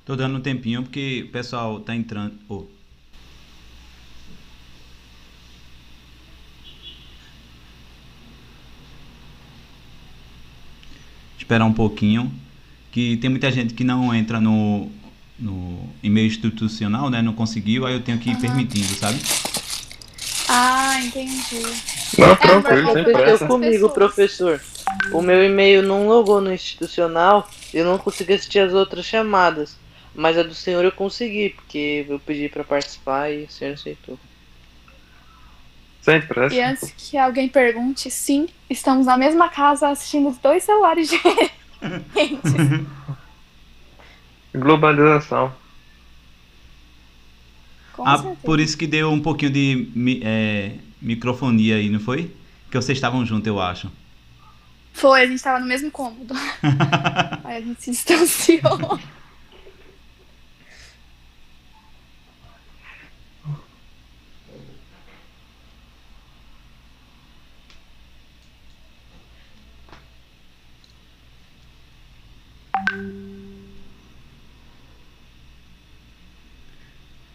Tô dando um tempinho porque o pessoal tá entrando. Oh, esperar um pouquinho. Que tem muita gente que não entra no e-mail institucional, né? Não conseguiu, aí eu tenho que ir Aham. permitindo, sabe? Ah, entendi. Não, É, tranquilo, sem normalmente Aconteceu pressa. essas comigo, pessoas. professor. O meu e-mail não logou no institucional e eu não consegui assistir as outras chamadas. Mas a do senhor eu consegui, porque eu pedi pra participar e o senhor aceitou. Sem E pressa. antes que alguém pergunte, sim, estamos na mesma casa assistindo os dois celulares diferentes. Globalização. Com Ah, por certeza. isso que deu um pouquinho de microfonia aí, não foi? Que vocês estavam juntos, eu acho. Foi, a gente tava no mesmo cômodo. Aí a gente se distanciou.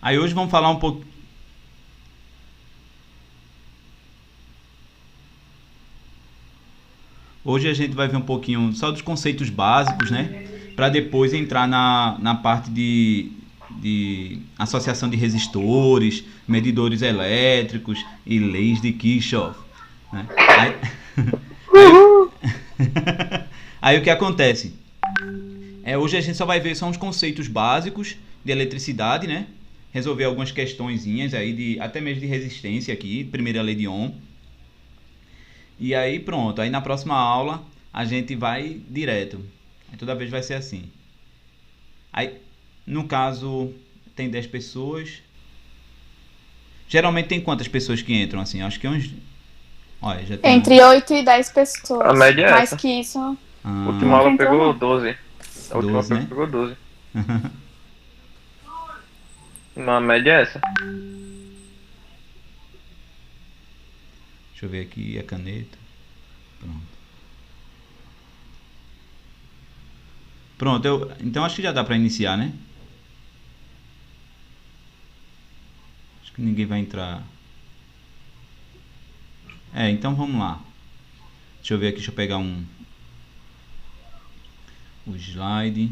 Aí hoje vamos falar um pouco. Hoje a gente vai ver um pouquinho só dos conceitos básicos, né? Para depois entrar na parte de associação de resistores, medidores elétricos e leis de Kirchhoff, né? Aí, aí o que acontece? Hoje a gente só vai ver só uns conceitos básicos de eletricidade, né? Resolver algumas questõezinhas aí de até mesmo de resistência aqui, primeira lei de Ohm. E aí pronto, aí na próxima aula a gente vai direto. Aí toda vez vai ser assim. Aí, no caso, tem 10 pessoas. Geralmente tem quantas pessoas que entram assim? Acho que uns. Olha, já tem. Entre 8 e 10 A pessoas. média é Mais essa. que isso, A última nunca aula entrou, pegou não. 12. A última 12, né? pegou 12. Uma média é essa. Deixa eu ver aqui a caneta. Pronto. Pronto, então acho que já dá pra iniciar, né? Acho que ninguém vai entrar. Então vamos lá. Deixa eu ver aqui, deixa eu pegar o slide.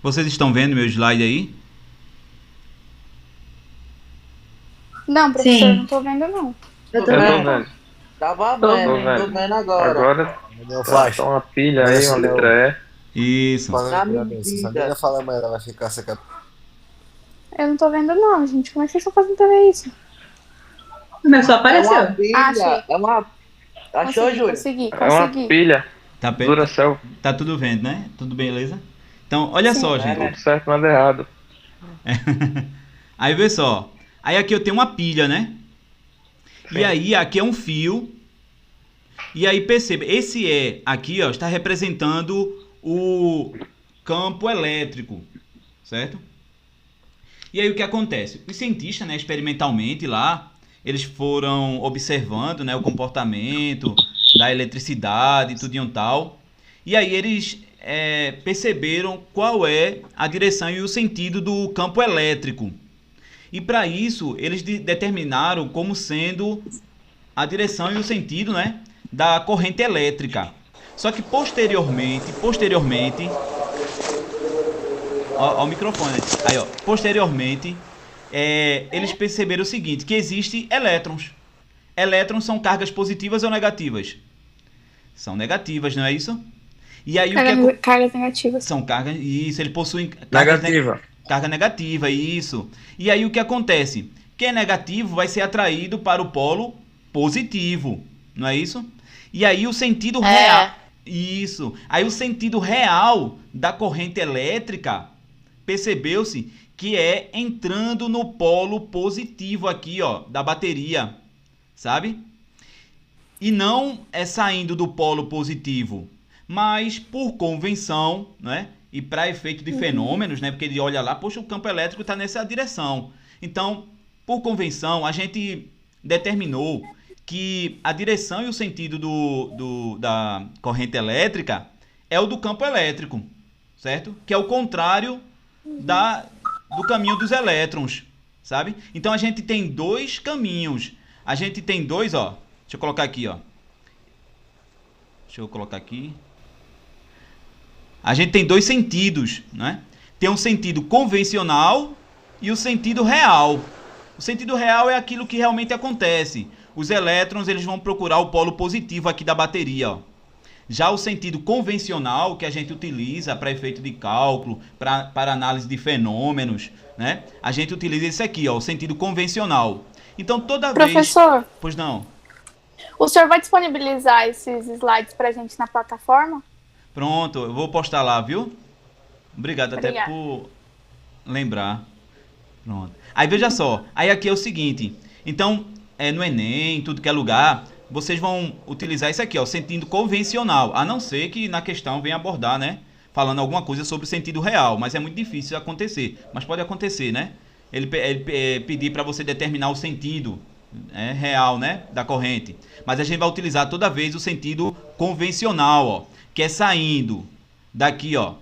Vocês estão vendo meu slide aí? Não, professor, Sim. não tô vendo, não. Eu Eu tô também. vendo. Tava Tô vendo, tô vendo. vendo agora. Agora Meu tá faixa. uma pilha Mas aí, uma assim, letra Isso. Na se a minha medida. fala amanhã ela vai ficar seca. Eu não tô vendo, não, gente. Como é que vocês estão fazendo pra ver isso? O meu só É uma apareceu. Achei. pilha. É uma. Achou, Consegui, Júlia? consegui, é uma consegui. pilha. Tá, Duracell. tá tudo vendo, né? Tudo beleza? Então, olha Sim. só, gente. Tudo certo, nada errado. Aí vê só. Aí aqui eu tenho uma pilha, né? Sim. E aí aqui é um fio. E aí perceba, esse aqui, ó, está representando o campo elétrico, certo? E aí o que acontece? Os cientistas, né, experimentalmente lá, eles foram observando, né, o comportamento da eletricidade e tudo e tal. E aí eles perceberam qual é a direção e o sentido do campo elétrico. E para isso, eles determinaram como sendo a direção e o sentido, né, da corrente elétrica. Só que posteriormente, ó, o microfone. Aí, ó, posteriormente, eles perceberam o seguinte, que existe elétrons. Elétrons são cargas positivas ou negativas? São negativas, não é isso? E aí Cargas negativas. são cargas, isso, ele possui cargas Negativa. carga negativa, isso. E aí o que acontece? Quem é negativo vai ser atraído para o polo positivo, não é isso? E aí o sentido real, isso. Aí o sentido real da corrente elétrica percebeu-se que é entrando no polo positivo aqui, ó, da bateria, sabe? E não é saindo do polo positivo, mas por convenção, né? e para efeito de fenômenos, né? Porque ele olha lá, poxa, o campo elétrico está nessa direção. Então, por convenção, a gente determinou que a direção e o sentido da corrente elétrica é o do campo elétrico, certo? Que é o contrário do caminho dos elétrons, sabe? Então a gente tem dois caminhos. A gente tem dois, ó. Deixa eu colocar aqui, ó. Deixa eu colocar aqui. A gente tem dois sentidos, né? Tem um sentido convencional e o sentido real. O sentido real é aquilo que realmente acontece. Os elétrons, eles vão procurar o polo positivo aqui da bateria, ó. Já o sentido convencional, que a gente utiliza para efeito de cálculo, para análise de fenômenos, né? A gente utiliza esse aqui, ó, o sentido convencional. Então, toda vez... Professor, Pois não. o senhor vai disponibilizar esses slides pra gente na plataforma? Pronto, eu vou postar lá, viu? Obrigado até Obrigada. por lembrar. Pronto. Aí, veja só. Aí aqui é o seguinte. Então, no Enem, tudo que é lugar... Vocês vão utilizar isso aqui, ó, sentido convencional, a não ser que na questão venha abordar, né, falando alguma coisa sobre o sentido real, mas é muito difícil acontecer, mas pode acontecer, né, ele pedir para você determinar o sentido real, né, da corrente, mas a gente vai utilizar toda vez o sentido convencional, ó, que é saindo daqui, ó,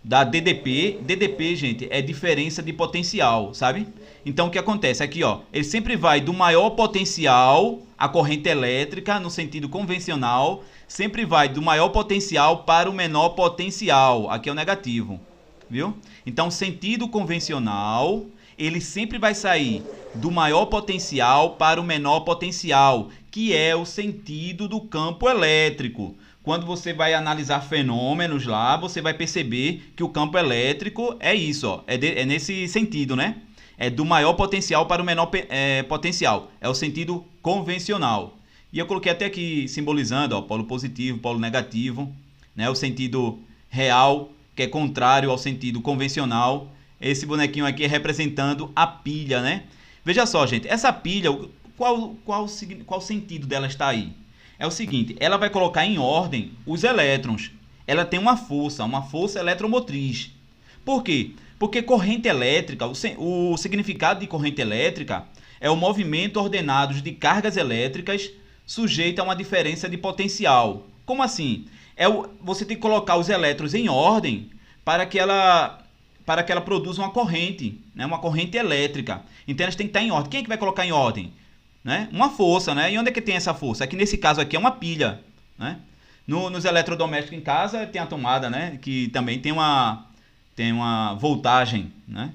da DDP. DDP, gente, é diferença de potencial, sabe? Então, o que acontece? Aqui, ó, ele sempre vai do maior potencial, a corrente elétrica, no sentido convencional, sempre vai do maior potencial para o menor potencial. Aqui é o negativo, viu? Então, sentido convencional, ele sempre vai sair do maior potencial para o menor potencial, que é o sentido do campo elétrico. Quando você vai analisar fenômenos lá, você vai perceber que o campo elétrico é isso, ó, é nesse sentido, né? É do maior potencial para o menor potencial. É o sentido convencional. E eu coloquei até aqui simbolizando, ó, polo positivo, polo negativo, né? O sentido real, que é contrário ao sentido convencional. Esse bonequinho aqui é representando a pilha, né? Veja só, gente, essa pilha, qual sentido dela está aí? É o seguinte, ela vai colocar em ordem os elétrons. Ela tem uma força eletromotriz. Por quê? Porque corrente elétrica, o significado de corrente elétrica é o movimento ordenado de cargas elétricas sujeito a uma diferença de potencial. Como assim? Você tem que colocar os elétrons em ordem para que ela produza uma corrente, né? Uma corrente elétrica. Então elas têm que estar em ordem. Quem é que vai colocar em ordem? Né? Uma força, né? E onde é que tem essa força? Aqui nesse caso aqui é uma pilha, né? Nos eletrodomésticos em casa tem a tomada, né? Que também tem uma voltagem, né?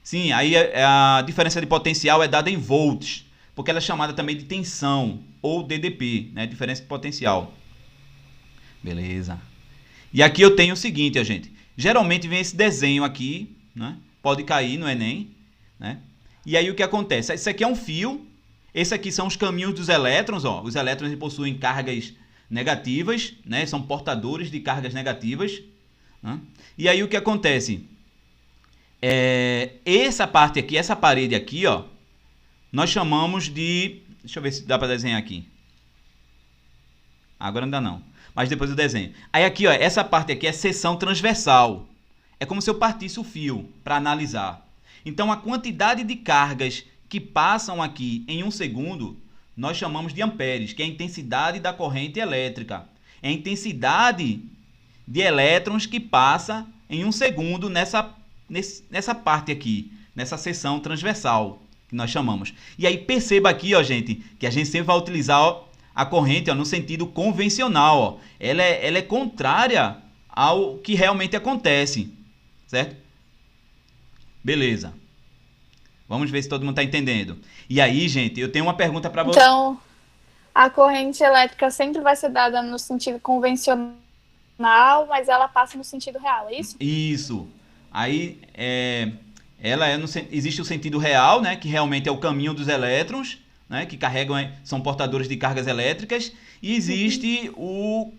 Sim, aí a diferença de potencial é dada em volts, porque ela é chamada também de tensão, ou DDP, né? Diferença de potencial. Beleza. E aqui eu tenho o seguinte, gente. Geralmente vem esse desenho aqui, né? Pode cair no Enem, né? E aí o que acontece? Isso aqui é um fio. Esse aqui são os caminhos dos elétrons, ó. Os elétrons possuem cargas negativas, né? São portadores de cargas negativas, né? E aí o que acontece? Essa parte aqui, essa parede aqui, ó, nós chamamos de... Deixa eu ver se dá para desenhar aqui. Agora ainda não, mas depois eu desenho. Aí aqui, ó, essa parte aqui é seção transversal. É como se eu partisse o fio para analisar. Então a quantidade de cargas que passam aqui em 1 segundo, nós chamamos de amperes, que é a intensidade da corrente elétrica. É a intensidade de elétrons que passa em 1 segundo nessa parte aqui, nessa seção transversal, que nós chamamos. E aí perceba aqui, ó, gente, que a gente sempre vai utilizar, ó, a corrente, ó, no sentido convencional. Ó. Ela é contrária ao que realmente acontece, certo? Beleza. Vamos ver se todo mundo está entendendo. E aí, gente, eu tenho uma pergunta para você. Então, a corrente elétrica sempre vai ser dada no sentido convencional, mas ela passa no sentido real, é isso? Isso. Aí, existe o sentido real, né, que realmente é o caminho dos elétrons, né, que carregam, são portadores de cargas elétricas. E existe o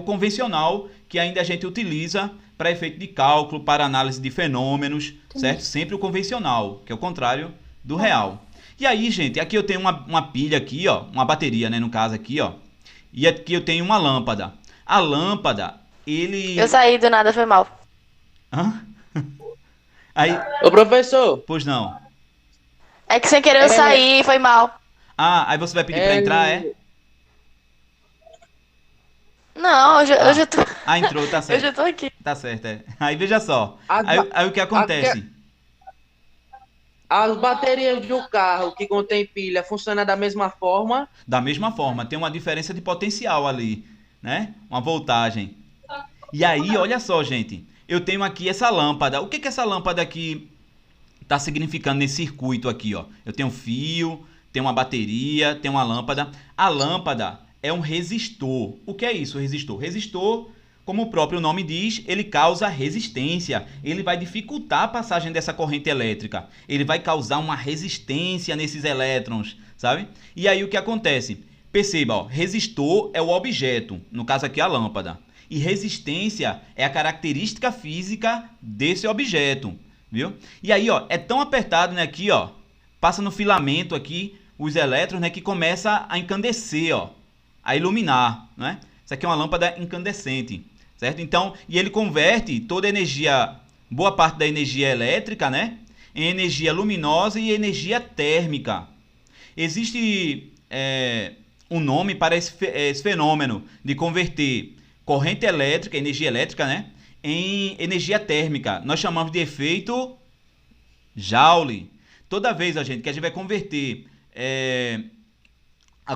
convencional, que ainda a gente utiliza para efeito de cálculo, para análise de fenômenos, certo? Sempre o convencional, que é o contrário do real. E aí, gente, aqui eu tenho uma pilha aqui, ó, uma bateria, né, no caso aqui, ó. E aqui eu tenho uma lâmpada. A lâmpada, Eu saí do nada, foi mal. Hã? Aí, Ô, professor, pois não. É que sem querer eu saí, foi mal. Ah, aí você vai pedir pra entrar, é? Não, eu já tô. Ah, entrou, tá Eu certo. já tô aqui. Tá certo, é. Aí veja só. As Aí o que acontece? as baterias de um carro que contém pilha funcionam da mesma forma? Da mesma forma, tem uma diferença de potencial ali, né? Uma voltagem. E aí, olha só, gente. Eu tenho aqui essa lâmpada. O que que essa lâmpada aqui tá significando nesse circuito aqui, ó? Eu tenho um fio, tenho uma bateria, tenho uma lâmpada. A lâmpada é um resistor. O que é isso, resistor? Resistor, como o próprio nome diz, ele causa resistência. Ele vai dificultar a passagem dessa corrente elétrica. Ele vai causar uma resistência nesses elétrons, sabe? E aí o que acontece? Perceba, ó, resistor é o objeto, no caso aqui a lâmpada. E resistência é a característica física desse objeto, viu? E aí, ó, é tão apertado, né, aqui, ó, passa no filamento aqui os elétrons, né, que começa a encandecer, ó, a iluminar, né? Isso aqui é uma lâmpada incandescente, certo? Então, e ele converte toda a energia, boa parte da energia elétrica, né, em energia luminosa e energia térmica. Existe um nome para esse fenômeno de converter corrente elétrica, energia elétrica, né, em energia térmica. Nós chamamos de efeito Joule. Toda vez, a gente vai converter a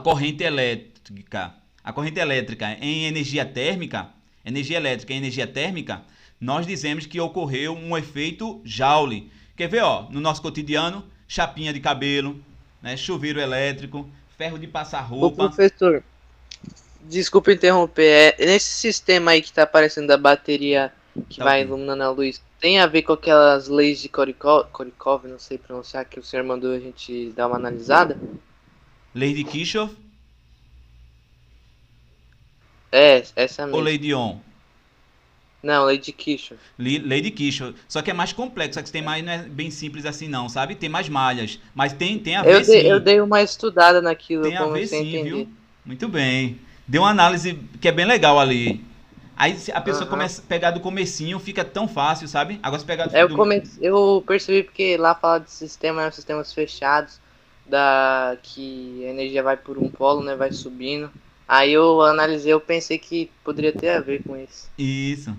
corrente elétrica em energia elétrica em energia térmica, nós dizemos que ocorreu um efeito Joule. Quer ver, ó, no nosso cotidiano, chapinha de cabelo, né, chuveiro elétrico, ferro de passar Ô, roupa. professor, desculpa interromper. Nesse sistema aí que tá aparecendo da bateria que Tá vai ok. iluminando a luz, tem a ver com aquelas leis de Korikov, não sei pronunciar, que o senhor mandou a gente dar uma analisada? Lei de Kirchhoff É, essa ou mesmo. lei de Ohm? Não, lei de Kirchhoff. Lei de Kirchhoff. Só que é mais complexo, que tem mais, não é bem simples assim não, sabe? Tem mais malhas, mas tem a ver sim. Eu dei uma estudada naquilo, Tem eu a ver comecei a sim, entender. viu? Muito bem. Deu uma análise que é bem legal ali. Aí se a pessoa Aham. começa a pegar do comecinho, fica tão fácil, sabe? Agora se pegar Eu percebi porque lá fala de sistema, né, sistemas fechados, que a energia vai por um polo, né, vai subindo. Aí eu analisei, eu pensei que poderia ter a ver com isso. Isso.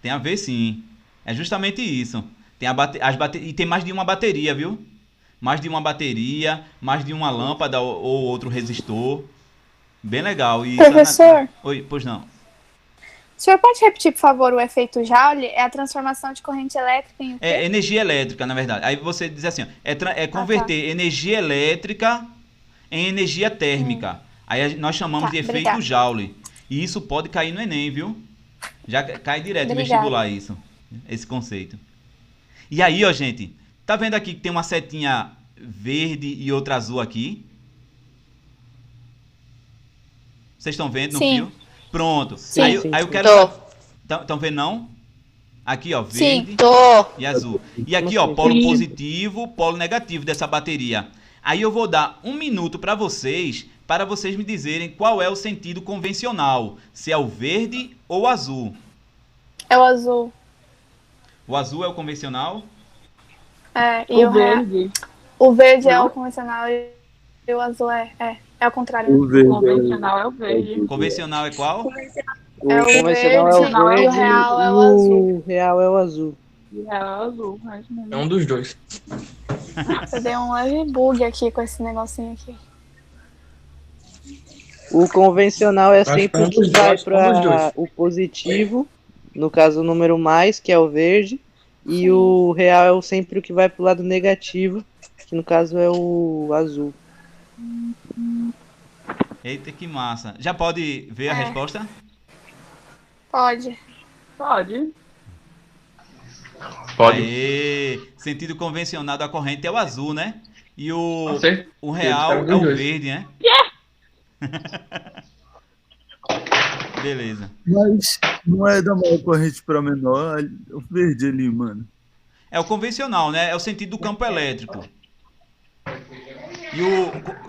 Tem a ver sim. É justamente isso. Tem e tem mais de uma bateria, viu? Mais de uma bateria, mais de uma lâmpada ou outro resistor. Bem legal. E Professor, Oi, pois não. o senhor pode repetir, por favor, o efeito Joule? É a transformação de corrente elétrica em o quê? É energia elétrica, na verdade. Aí você diz assim, ó, é converter energia elétrica em energia térmica. Aí nós chamamos de efeito obrigada. Joule. E isso pode cair no Enem, viu? Já cai direto no Obrigada. vestibular isso, esse conceito. E aí, ó, gente, tá vendo aqui que tem uma setinha verde e outra azul aqui? Vocês estão vendo no Sim. fio? Pronto. Sim. Aí eu quero... Tô. Estão vendo não? Aqui, ó, Sim, verde tô. e azul. E aqui, ó, polo positivo, polo negativo dessa bateria. Aí eu vou dar 1 minuto para vocês me dizerem qual é o sentido convencional, se é o verde ou o azul. É o azul. O azul é o convencional? É, e O verde. o verde é Não? o convencional e o azul é o contrário. O convencional é o verde. Convencional é qual? O É o convencional verde é o verde e o real é o e azul. o real é o azul. É o azul, mas não. É um dos dois. Eu dei um leve bug aqui com esse negocinho aqui. O convencional é Acho que sempre é o um que dos vai dois, um dos para dois. o positivo, no caso o número mais, que é o verde, e o real é sempre o que vai para o lado negativo, que no caso é o azul. Eita, que massa. Já pode ver a resposta? Pode. Pode. Pode. Aê, sentido convencional da corrente é o azul, né? E o Certeza. real Eles é o dois. verde, né? Beleza. Mas não é da maior corrente para menor, o verde ali, mano. É o convencional, né? É o sentido do campo elétrico. E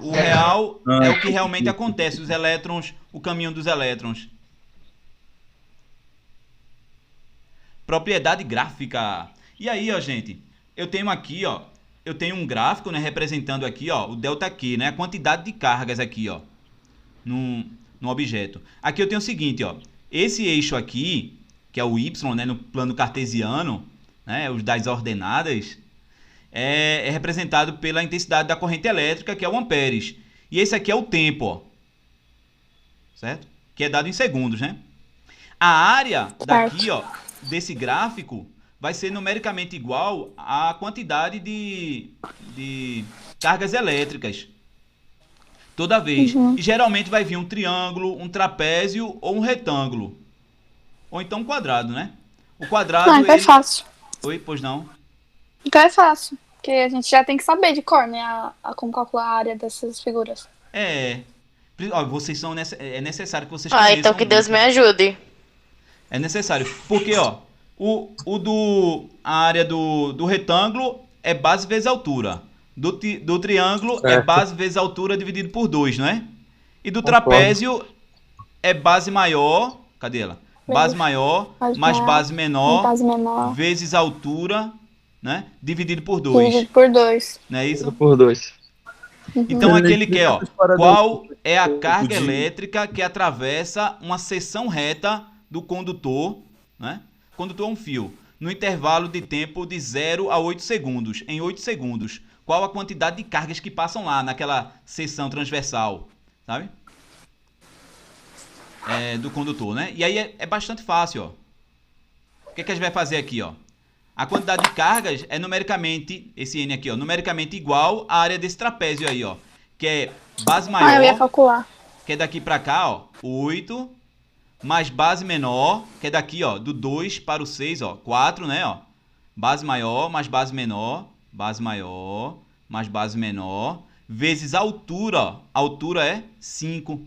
o real é o que realmente acontece, os elétrons, o caminho dos elétrons. propriedade gráfica. E aí, ó, gente, eu tenho aqui, ó, eu tenho um gráfico, né, representando aqui, ó, o ΔQ, né, a quantidade de cargas aqui, ó, no objeto. Aqui eu tenho o seguinte, ó, esse eixo aqui, que é o Y, né, no plano cartesiano, né, os das ordenadas, é representado pela intensidade da corrente elétrica, que é o amperes. E esse aqui é o tempo, ó, certo? Que é dado em segundos, né? A área daqui, ó, desse gráfico vai ser numericamente igual à quantidade de cargas elétricas toda vez. E geralmente vai vir um triângulo, um trapézio ou um retângulo. Ou então um quadrado, né? O quadrado... Não, então é fácil. Oi, pois não. Então é fácil. Porque a gente já tem que saber de cor, né? Como calcular a área dessas figuras. Ó, vocês são... É necessário que vocês Ah, então conheçam que Deus muito. me ajude. É necessário. Porque, ó, a área do retângulo é base vezes altura. Do triângulo é Certo. base vezes altura dividido por 2, não é? E do Concordo. trapézio é base maior... Cadê ela? Base maior mais base menor Base menor. vezes altura, né? Dividido por 2. Dividido por 2. Não é isso? Por 2. Então aqui ele quer, ó, qual é a Eu carga podia- elétrica que atravessa uma seção reta do condutor, né? Condutor é um fio, no intervalo de tempo de 0 a 8 segundos. Em 8 segundos, qual a quantidade de cargas que passam lá naquela seção transversal, sabe? Do condutor, né? E aí é bastante fácil, ó. O que a gente vai fazer aqui, ó? A quantidade de cargas é numericamente, esse N aqui, ó, numericamente igual à área desse trapézio aí, ó. Que é base Eu ia maior, calcular. que é daqui pra cá, ó, 8, mais base menor, que é daqui, ó, do 2 para o 6, ó, 4, né, ó. Base maior, mais base menor, base maior, mais base menor, vezes altura, ó. Altura é 5,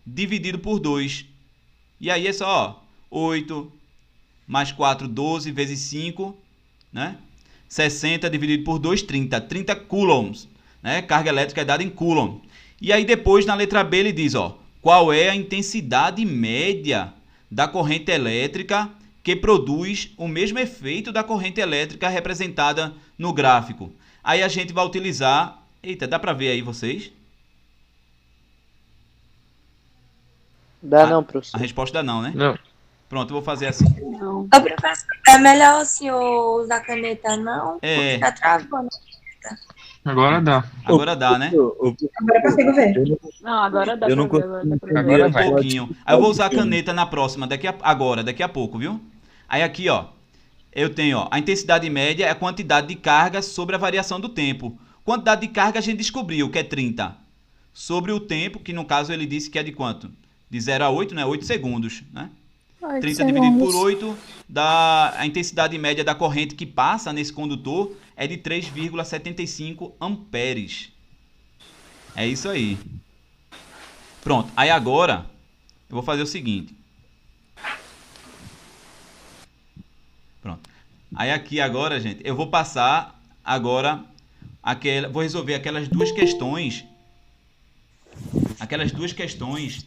dividido por 2. E aí é só, ó, 8 mais 4, 12 vezes 5, né? 60 dividido por 2, 30. 30 coulombs, né? Carga elétrica é dada em coulomb. E aí depois na letra B ele diz, ó, qual é a intensidade média da corrente elétrica que produz o mesmo efeito da corrente elétrica representada no gráfico. Aí a gente vai utilizar... Eita, dá pra ver aí vocês? Dá não, A professor. resposta dá não, né? Não. Pronto, eu vou fazer assim. Não. Ô, professor, é melhor o senhor usar caneta, não? É. Fica travando. Agora dá. Agora dá, né? Agora eu consigo ver. Não, agora dá Eu não pra ver. consigo Agora dá pra ver. Agora Um vai. pouquinho. Aí eu vou usar a caneta na próxima, daqui a pouco, viu? Aí aqui, ó, eu tenho, ó, a intensidade média é a quantidade de carga sobre a variação do tempo. Quantidade de carga a gente descobriu, que é 30. Sobre o tempo, que no caso ele disse que é de quanto? De 0 a 8, né? 8 segundos, né? 30 dividido por 8 dá a intensidade média da corrente que passa nesse condutor é de 3,75 amperes. É isso aí. Pronto. Aí agora eu vou fazer o seguinte. Pronto. Aí aqui agora, gente, eu vou passar agora vou resolver aquelas duas questões. Aquelas duas questões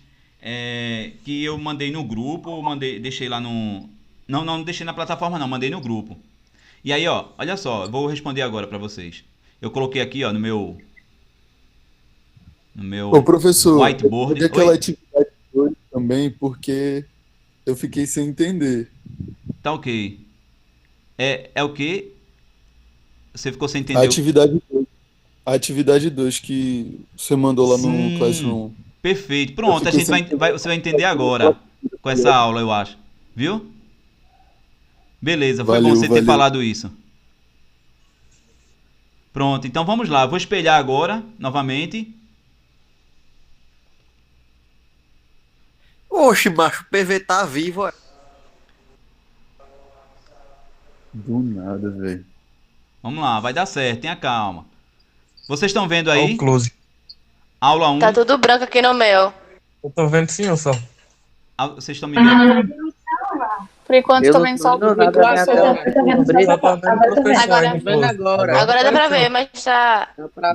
que eu mandei no grupo, deixei lá no... Não deixei na plataforma não, mandei no grupo. E aí, ó, olha só, eu vou responder agora para vocês. Eu coloquei aqui, ó, no meu Ô, professor, whiteboard. eu aquela Oi? atividade hoje também, porque eu fiquei sem entender. Tá ok. É o quê? Você ficou sem A entender? atividade 2 que você mandou lá Sim. no Classroom. Perfeito. Pronto, Eu a fiquei gente você vai entender agora com essa aula, eu acho. Viu? Beleza, foi bom Valeu, você ter valeu. falado isso. Pronto, então vamos lá. Vou espelhar agora, novamente. Oxe, macho, o PV tá vivo. Ó. Do nada, velho. Vamos lá, vai dar certo, tenha calma. Vocês estão vendo aí? Ó o close. Aula 1. Tá tudo branco aqui no meu. Eu tô vendo sim, eu só. Vocês estão me vendo? Por enquanto, Eu tô não vendo tô só o vendo nada na minha só- tela. Só tá vendo o professor Agora- aí no close. Agora dá pra ver, mas tá.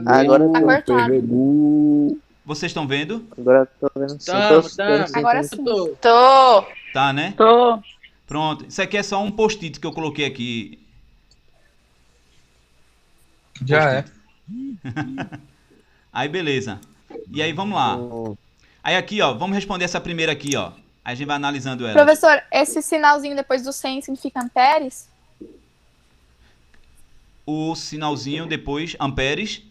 Agora, Tá cortado. Vocês estão vendo? agora tô vendo sim. Tamo. Agora sim. Tô. Tá, né? Tô. Pronto. Isso aqui é só um post-it que eu coloquei aqui. Já é. Aí, beleza. E aí, vamos lá. Aí aqui, ó, vamos responder essa primeira aqui, ó. Aí a gente vai analisando ela. Professor, esse sinalzinho depois do 100 significa amperes? O sinalzinho depois, amperes.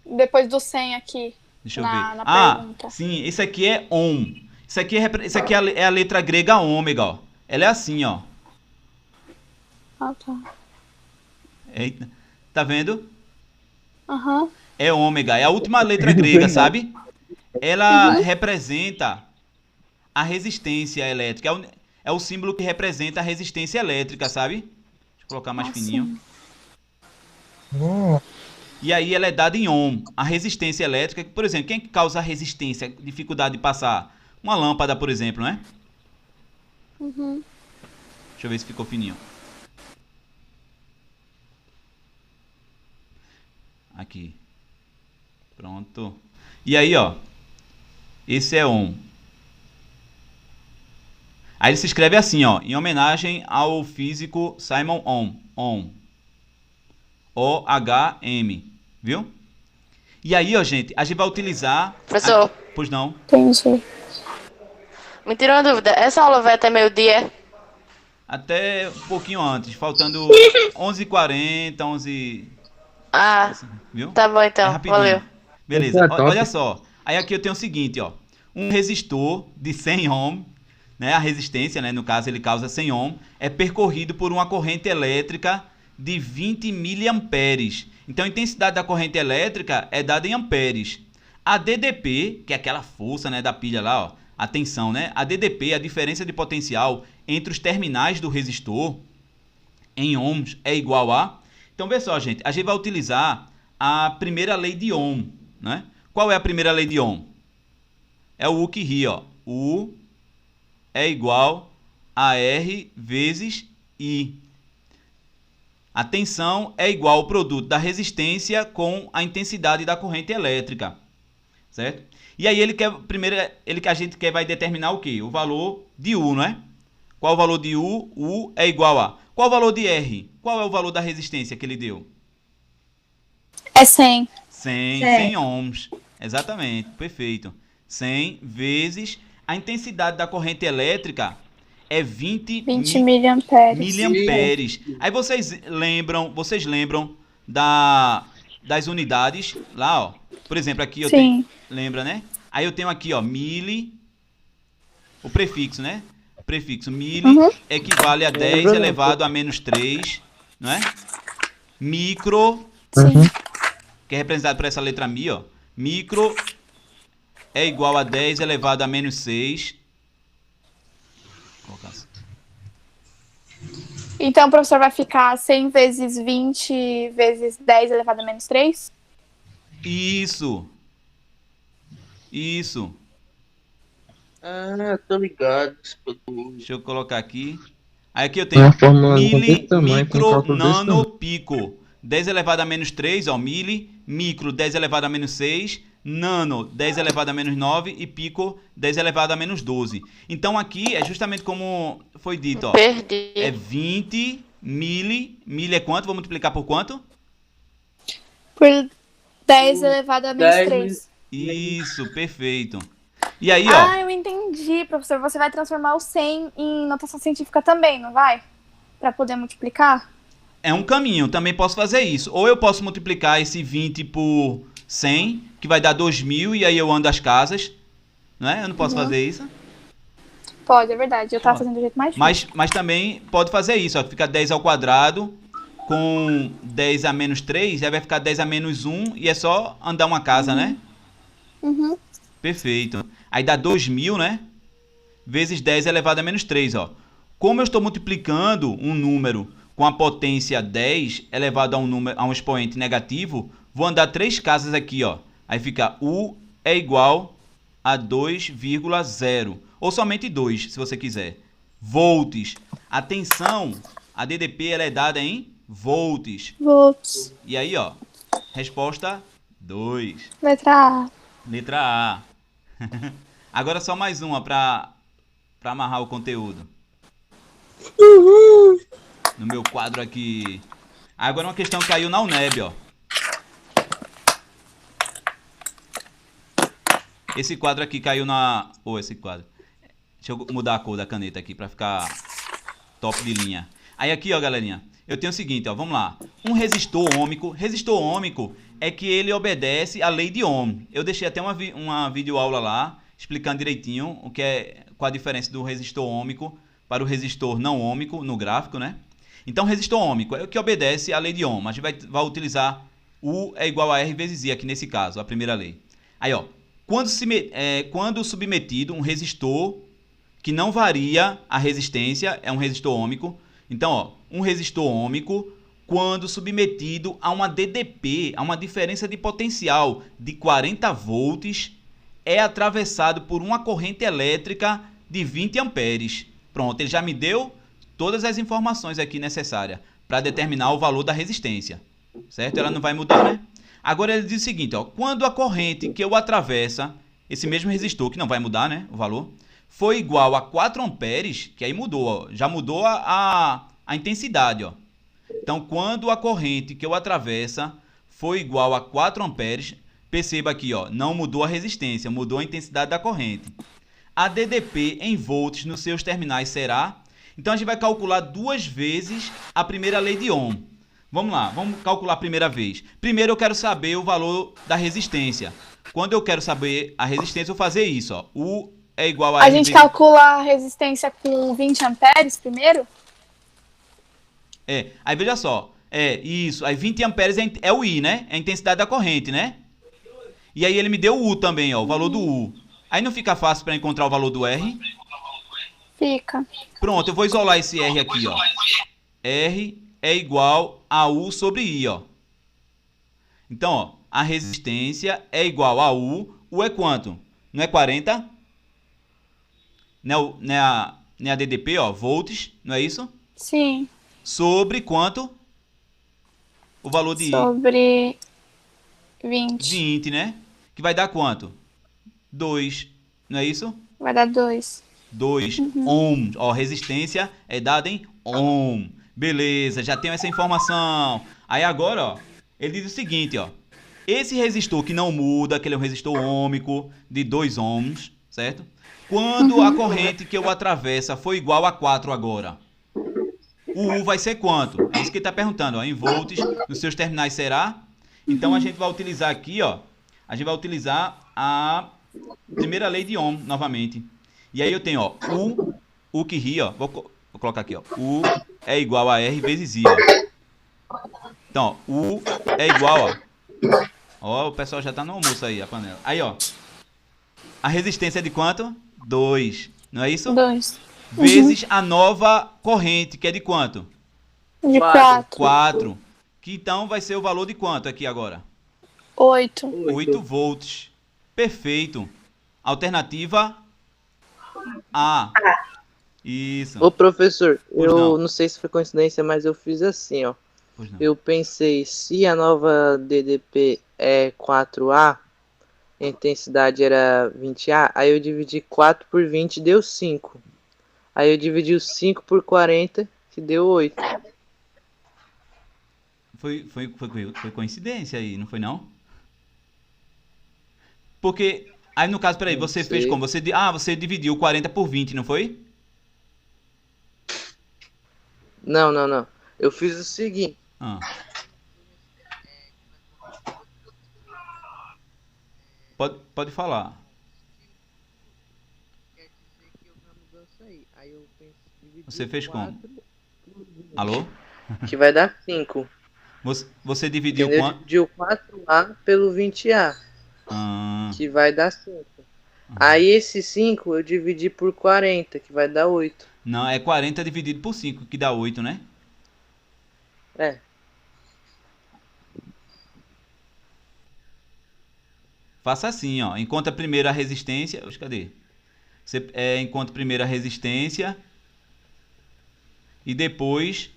Depois do 100 aqui. Deixa eu Na- ver. na pergunta. Sim, esse aqui é ohm. Isso aqui é a letra grega ômega, ó. Ela é assim, ó. Ah, tá. Eita. Tá vendo? Aham. É ômega. É a última letra grega, sabe? Ela representa a resistência elétrica. É o símbolo que representa a resistência elétrica, sabe? Deixa eu colocar mais fininho. E aí ela é dada em ohm. A resistência elétrica, por exemplo, quem que causa resistência, dificuldade de passar? Uma lâmpada, por exemplo, né? Uhum. Deixa eu ver se ficou fininho. Aqui. Pronto. E aí, ó. Esse é ohm. Aí ele se escreve assim, ó. Em homenagem ao físico Simon Ohm. Ohm. O-H-M. Viu? E aí, ó, gente, a gente vai utilizar... Professor, Pois não. Entendi. me tira uma dúvida. Essa aula vai até meio-dia? Até um pouquinho antes. Faltando 11h40, 11... Ah, Viu? tá bom É então. rapidinho. Valeu. Beleza. É top. Olha só. Aí aqui eu tenho o seguinte, ó. Um resistor de 100 ohm, né? A resistência, né? No caso ele causa 100 ohm, é percorrido por uma corrente elétrica de 20 miliamperes. Então a intensidade da corrente elétrica é dada em amperes. A DDP, que é aquela força, né, da pilha lá, ó. A tensão, né? A DDP, a diferença de potencial entre os terminais do resistor em ohms é igual a... Então, vê só, gente. A gente vai utilizar a primeira lei de Ohm, né? Qual é a primeira lei de Ohm? É o U que ri, ó. U é igual a R vezes I. A tensão é igual ao produto da resistência com a intensidade da corrente elétrica, certo? E aí a gente vai determinar o quê? O valor de U, não é? Qual o valor de U? U é igual a... Qual o valor de R? Qual é o valor da resistência que ele deu? É 100. 100 ohms. Exatamente, perfeito. 100 vezes a intensidade da corrente elétrica é 20 miliamperes. miliamperes. Aí vocês lembram das unidades lá, ó. Por exemplo, aqui eu tenho, lembra, né? Aí eu tenho aqui, ó, mili, o prefixo, né? O prefixo mili equivale a 10 elevado a menos 3, não é? Micro, que é representado por essa letra mi, ó. Micro é igual a 10 elevado a menos 6. Vou colocar assim. Então o professor vai ficar 100 vezes 20 vezes 10 elevado a menos 3? Isso. Isso. Ah, tô ligado. Deixa eu colocar aqui. Aí aqui eu tenho Uma fórmula mili, desse tamanho, com micro, cálculo desse nano, tamanho. pico. 10 elevado a menos 3, ó, mili, micro, 10 elevado a menos 6, nano, 10 elevado a menos 9 e pico, 10 elevado a menos 12. Então aqui é justamente como foi dito, ó. Perdi. É 20 mili é quanto? Vou multiplicar por quanto? Por 10 elevado a menos 3. Isso, perfeito. E aí, ó. Ah, eu entendi, professor. Você vai transformar o 100 em notação científica também, não vai? Para poder multiplicar? É um caminho, também posso fazer isso. Ou eu posso multiplicar esse 20 por 100, que vai dar 2.000, e aí eu ando as casas, né? Eu não posso fazer isso. Pode, é verdade. Eu tava fazendo do jeito mais fácil. Mas também pode fazer isso, ó. Fica 10 ao quadrado com 10 a menos 3, aí vai ficar 10 a menos 1, e é só andar uma casa, né? Uhum. Perfeito. Aí dá 2.000, né? Vezes 10 elevado a menos 3, ó. Como eu estou multiplicando um número com a potência 10 elevado a um expoente negativo, vou andar 3 casas aqui, ó. Aí fica U é igual a 2,0. Ou somente 2, se você quiser. Volts. A tensão, a DDP, ela é dada em volts. Volts. E aí, ó. Resposta 2. Letra A. Letra A. Agora só mais uma para amarrar o conteúdo. No meu quadro aqui. Agora uma questão que caiu na UNEB, ó. Esse quadro aqui caiu na... esse quadro. Deixa eu mudar a cor da caneta aqui pra ficar top de linha. Aí aqui, ó, galerinha. Eu tenho o seguinte, ó. Vamos lá. Um resistor ôhmico. Resistor ôhmico é que ele obedece à lei de Ohm. Eu deixei até uma videoaula lá, explicando direitinho qual a diferença do resistor ôhmico para o resistor não ôhmico no gráfico, né? Então, resistor ôhmico é o que obedece à lei de Ohm. A gente vai utilizar U é igual a R vezes I aqui nesse caso, a primeira lei. Aí, ó. Quando submetido um resistor que não varia a resistência, é um resistor ôhmico. Então, ó, um resistor ôhmico, quando submetido a uma DDP, a uma diferença de potencial de 40 volts, é atravessado por uma corrente elétrica de 20 amperes. Pronto, ele já me deu todas as informações aqui necessárias para determinar o valor da resistência. Certo? Ela não vai mudar, né? Agora ele diz o seguinte, ó, quando a corrente que eu atravessa, esse mesmo resistor, que não vai mudar, né, o valor, for igual a 4 amperes, que aí mudou, ó, já mudou a intensidade, ó. Então, quando a corrente que eu atravessa for igual a 4 amperes, perceba aqui, ó, não mudou a resistência, mudou a intensidade da corrente. A DDP em volts nos seus terminais será... Então, a gente vai calcular duas vezes a primeira lei de Ohm. Vamos lá, vamos calcular a primeira vez. Primeiro eu quero saber o valor da resistência. Quando eu quero saber a resistência, eu vou fazer isso, ó. U é igual a... A gente calcula a resistência com 20 amperes primeiro? Aí veja só. Isso. Aí 20 amperes é o I, né? É a intensidade da corrente, né? E aí ele me deu o U também, ó, o valor do U. Aí não fica fácil para encontrar o valor do R? Fica. Pronto, eu vou isolar esse R aqui, ó. R é igual a U sobre I, ó. Então, ó, a resistência é igual a U. U é quanto? Não é 40? Não é a DDP, ó, volts, não é isso? Sim. Sobre quanto? O valor de I. Sobre 20. 20, né? Que vai dar quanto? 2, não é isso? Vai dar 2. 2 ohms. Ó, resistência é dada em ohm. Beleza, já tenho essa informação. Aí agora, ó, ele diz o seguinte, ó. Esse resistor que não muda, que ele é um resistor ôhmico de 2 ohms, certo? Quando a corrente que eu atravessa for igual a 4 agora, o U vai ser quanto? É isso que ele está perguntando, ó. Em volts, nos seus terminais será? Então a gente vai utilizar aqui, ó. A gente vai utilizar a primeira lei de Ohm novamente. E aí eu tenho, ó, U que ri, ó. Vou colocar aqui, ó. U é igual a R vezes I, ó. Então, ó, U é igual, ó. Ó, o pessoal já tá no almoço aí, a panela. Aí, ó. A resistência é de quanto? 2. Não é isso? 2. Vezes a nova corrente, que é de quanto? De 4. 4. Que então vai ser o valor de quanto aqui agora? 8. 8 volts. Perfeito. Alternativa A. Isso. Ô, professor, Pois eu não. não sei se foi coincidência, mas eu fiz assim, ó. Pois não. Eu pensei, se a nova DDP é 4A, a intensidade era 20A, aí eu dividi 4 por 20, deu 5. Aí eu dividi o 5 por 40, que deu 8. Foi coincidência aí, não foi não? Porque, aí no caso, peraí, você fez sei. como? Você dividiu 40 por 20, não foi? Não. Eu fiz o seguinte. Ah. Pode falar. Você fez como? Alô? Que vai dar 5. Você dividiu Entendeu? quanto? Dividiu 4A pelo 20A, Ah, que vai dar 5. Aí esse 5 eu dividi por 40, que vai dar 8. não, é 40 dividido por 5, que dá 8, né? É. Faça assim, ó. Encontra primeiro a resistência. Cadê? Você encontra primeiro a resistência. E depois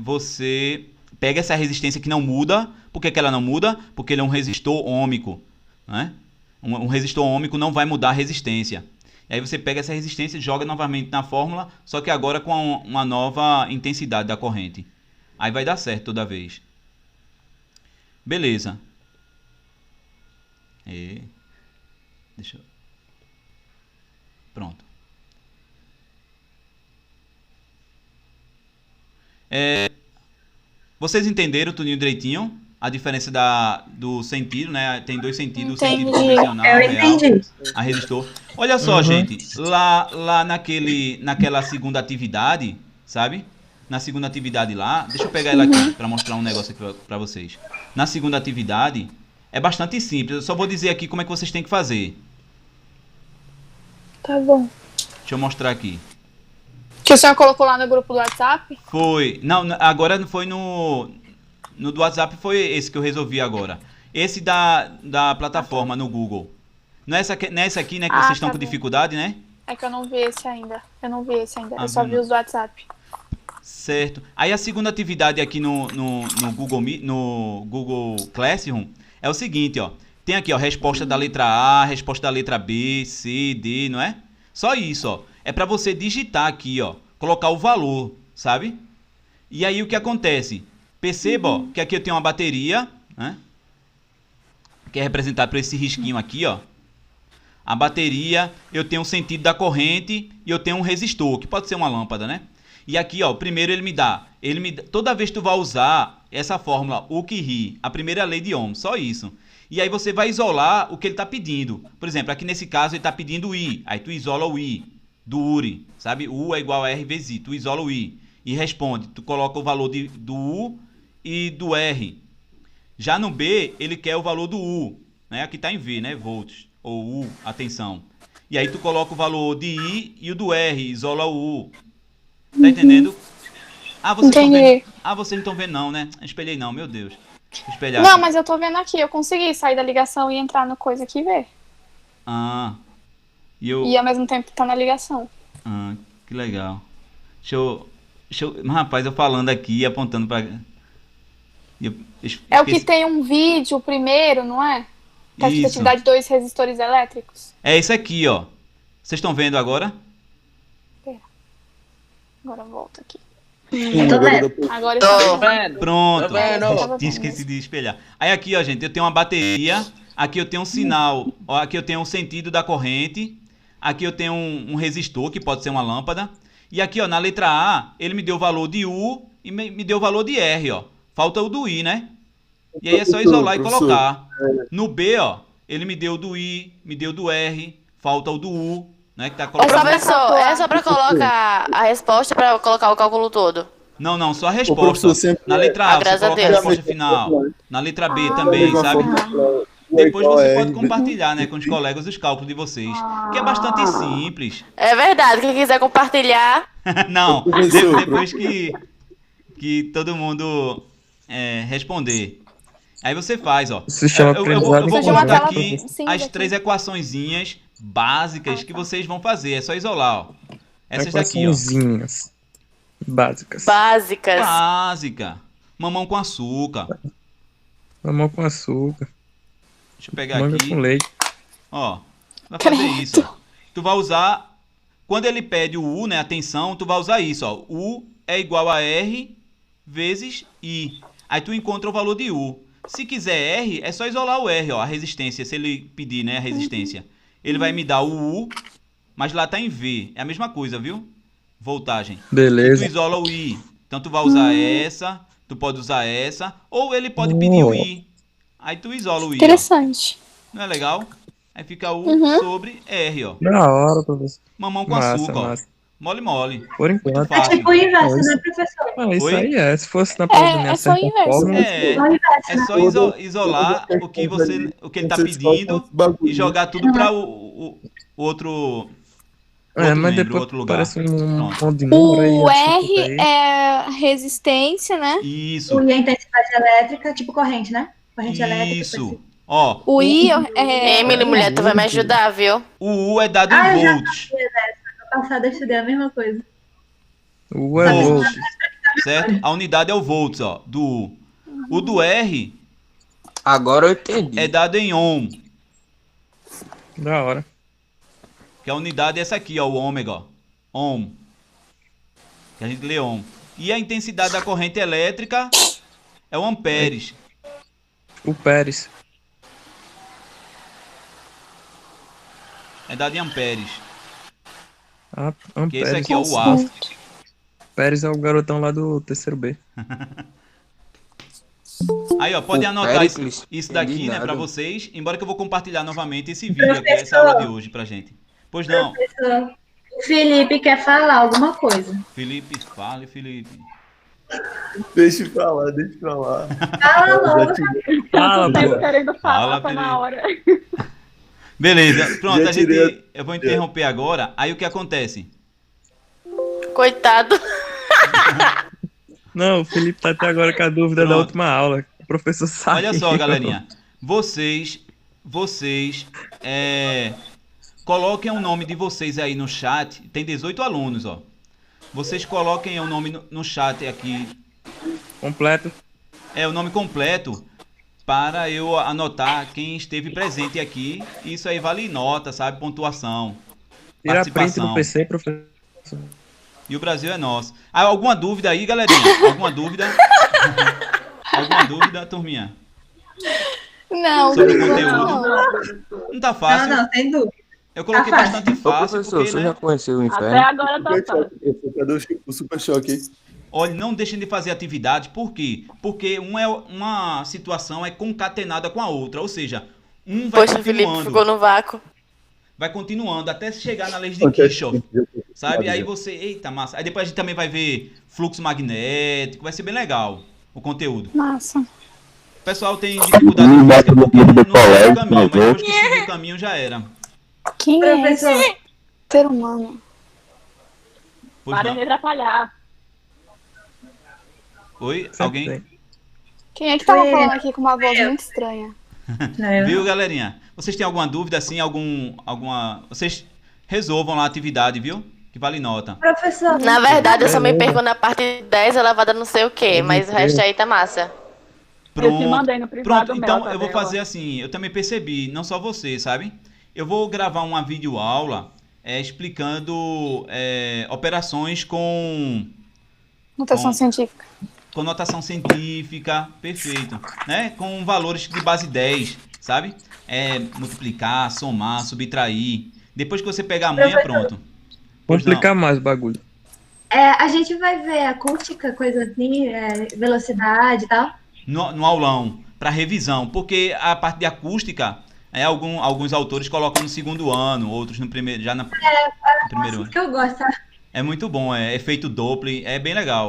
você pega essa resistência que não muda. Por que ela não muda? Porque ele é um resistor ôhmico, né? Um resistor ôhmico não vai mudar a resistência. E aí você pega essa resistência e joga novamente na fórmula, só que agora com uma nova intensidade da corrente. Aí vai dar certo toda vez. Beleza. Deixa eu... Pronto. Vocês entenderam tudo direitinho? A diferença do sentido, né? Tem dois sentidos, o sentido Entendi. convencional, Eu real, entendi. a resistor. Olha só, gente, lá naquela segunda atividade, sabe? Na segunda atividade lá, deixa eu pegar ela aqui para mostrar um negócio aqui para vocês. Na segunda atividade é bastante simples, eu só vou dizer aqui como é que vocês têm que fazer. Tá bom. Deixa eu mostrar aqui. Que o senhor colocou lá no grupo do WhatsApp? Foi, não, agora foi no do WhatsApp, foi esse que eu resolvi agora. Esse da plataforma no Google. Não é essa aqui, né, que vocês estão tá com bom. dificuldade, né? É que eu não vi esse ainda. Ah, Eu só viu, vi os do WhatsApp. Certo. Aí a segunda atividade aqui no Google Classroom é o seguinte, ó. Tem aqui, ó, resposta da letra A, resposta da letra B, C, D, não é? Só isso, ó. É para você digitar aqui, ó, colocar o valor, sabe? E aí o que acontece? Perceba, ó, que aqui eu tenho uma bateria, né? Que é representada por esse risquinho aqui, ó. A bateria, eu tenho o sentido da corrente e eu tenho um resistor, que pode ser uma lâmpada, né? E aqui, ó, primeiro ele me dá, toda vez que tu vai usar essa fórmula, o que ri, a primeira lei de Ohm, só isso. E aí você vai isolar o que ele está pedindo. Por exemplo, aqui nesse caso ele está pedindo o I, aí tu isola o I do URI, sabe? U é igual a R vezes I, tu isola o I e responde, tu coloca o valor do U e do R. Já no B, ele quer o valor do U, né? Aqui está em V, né? Volts, ou U, atenção. E aí tu coloca o valor de I e o do R, isola o U. Tá entendendo? Ah, vocês estão vendo? Ah, vocês não estão vendo não, né? Espelhei não, meu Deus. Deixa eu espelhar Não, aqui. mas eu tô vendo aqui. Eu consegui sair da ligação e entrar no coisa aqui e ver. Ah, E ao mesmo tempo tá na ligação. Ah, que legal. Deixa eu... Rapaz, eu falando aqui, apontando pra... É o que tem um vídeo primeiro, não é? Tá escrito Isso. atividade 2 resistores elétricos. É esse aqui, ó. Vocês estão vendo agora? Agora volta aqui. Tô vendo. Agora Tô está. vendo. Pronto. Tá vendo? Tinha esquecido de espelhar. Aí aqui, ó, gente, eu tenho uma bateria. Aqui eu tenho um sinal. Ó, aqui eu tenho um sentido da corrente. Aqui eu tenho um resistor, que pode ser uma lâmpada. E aqui, ó, na letra A, ele me deu o valor de U e me deu o valor de R, ó. Falta o do I, né? E aí é só isolar e colocar. No B, ó, ele me deu do I, me deu do R, falta o do U, né? Que tá Ô, colocado. professor, é só pra colocar a resposta pra colocar o cálculo todo? Não, só a resposta. ó. Na letra A, você graças a coloca a Deus. resposta final. Na letra B também, sabe? Depois você pode compartilhar, né, com os colegas os cálculos de vocês. Que é bastante simples. É verdade, quem quiser compartilhar, Não, Professor, depois que todo mundo responder. Aí você faz, ó. Isso chama Eu vou aprendizado Surgiu uma botar tela aqui cinza as aqui. 3 equaçõezinhas básicas que vocês vão fazer. É só isolar, ó. Essas daqui, ó. Equaçõezinhas básicas. básicas. Básica. Mamão com açúcar. Mamão com açúcar, Deixa eu pegar manga aqui. com leite. Ó, vai fazer isso, ó. Tu vai usar, quando ele pede o U, né, atenção, tu vai usar isso, ó. U é igual a R vezes I. Aí tu encontra o valor de U. Se quiser R, é só isolar o R, ó, a resistência, se ele pedir, né, a resistência. Ele vai me dar o U, mas lá tá em V. É a mesma coisa, viu? Voltagem. Tu Beleza. isola o I. Então tu vai usar essa, tu pode usar essa, ou ele pode pedir o I. Aí tu isola o I, ó. Interessante. Não é legal? Aí fica U sobre R, ó. Da hora, professor. Mamão com Massa, açúcar, ó. massa. Mole, mole. Por Muito enquanto. fácil. Tipo o inverso, Pois. né, professor? Ah, isso Oi? aí é. Se fosse na prova da minha É só o certa inverso. forma, É, O inverso, é né? só isolar o que ele tá pedindo e jogar tudo para o outro mas membro, depois outro lugar. parece um Pronto. monte de número aí. O açúcar R aí. é resistência, né? Isso, O I é intensidade elétrica, tipo corrente, né? Corrente elétrica. isso. Ó, O I é... Emily, mulher, tu vai me ajudar, viu? o U é dado Ah, em eu já volts, No passado eu estudei a mesma coisa. O é Volts. volts. certo? A unidade é o volts, ó, do U. O do R Agora eu entendi. é dado em ohm. Da hora. Que a unidade é essa aqui, ó, o ômega, ó. Ohm. Que a gente lê ohm. E a intensidade da corrente elétrica é o amperes. O Pérez. É dado em amperes. Ah, Que esse Pérez. aqui é o A. Pérez é o garotão lá do terceiro B. Aí, ó, podem O anotar Péricles, isso daqui, né, indignado. pra vocês. Embora que eu vou compartilhar novamente esse vídeo aqui, essa aula de hoje pra gente. Pois não, Professor, o Felipe quer falar alguma coisa. Felipe, fale, Felipe. Deixa eu falar, deixa eu falar. Fala logo. Já tive- Fala, Tempo pô. querendo Fala, falar, tá Felipe. na hora. Beleza, pronto, Já a gente, tirei eu vou interromper agora. Aí o que acontece? Coitado. Não, o Felipe tá até agora com a dúvida da Pronto. última aula. O professor saiu. Olha só, galerinha. Vocês coloquem o nome de vocês aí no chat. Tem 18 alunos, ó. Vocês coloquem o nome no chat aqui. Completo. É o nome completo para eu anotar quem esteve presente aqui. Isso aí vale nota, sabe? Pontuação. Tira a print Participação. do PC, professor. E o Brasil é nosso. Ah, alguma dúvida aí, galerinha? Alguma dúvida? Alguma dúvida, turminha? Não, Sobre o não. conteúdo. Não tá fácil. sem dúvida. Eu coloquei Tá fácil. bastante Ô, fácil, professor, porque, você né? já conheceu o Até inferno? agora tá fácil. Cadê o super choque? Olha, não deixem de fazer atividade, por quê? Porque uma situação é concatenada com a outra, ou seja, um vai Poxa, o Felipe continuando, ficou no vácuo. vai continuando até chegar na lei de Kirchhoff, sabe? Aí você, eita, massa. Aí depois a gente também vai ver fluxo magnético, vai ser bem legal o conteúdo. Massa. O pessoal tem dificuldade em física porque não segue o caminho, mas depois que seguir o caminho já era. Quem é esse Professor, ser humano? Pois Para não. de atrapalhar. Oi? Sempre Alguém? tem. Quem é que tava Foi falando aqui com uma voz muito estranha? Viu, galerinha? Vocês têm alguma dúvida assim, alguma... Vocês resolvam lá a atividade, viu? Que vale nota. professor. Na verdade, eu só me Beleza. perco na parte 10 elevada não sei o quê, mas o resto aí tá massa. Eu te Pronto. mandei no privado Pronto, meu então também, eu vou ó. fazer assim, eu também percebi, não só você, sabe? Eu vou gravar uma videoaula explicando operações com Notação Bom. científica. notação científica, perfeito, né? Com valores de base 10, sabe? Multiplicar, somar, subtrair. Depois que você pegar a manha, pronto. Vou Pois não. explicar mais o bagulho. A gente vai ver acústica, coisa assim, velocidade e tal. No aulão, para revisão, porque a parte de acústica, alguns autores colocam no segundo ano, outros no primeiro, já no primeiro ano. Que eu gosto, tá? É muito bom, efeito Doppler, é bem legal.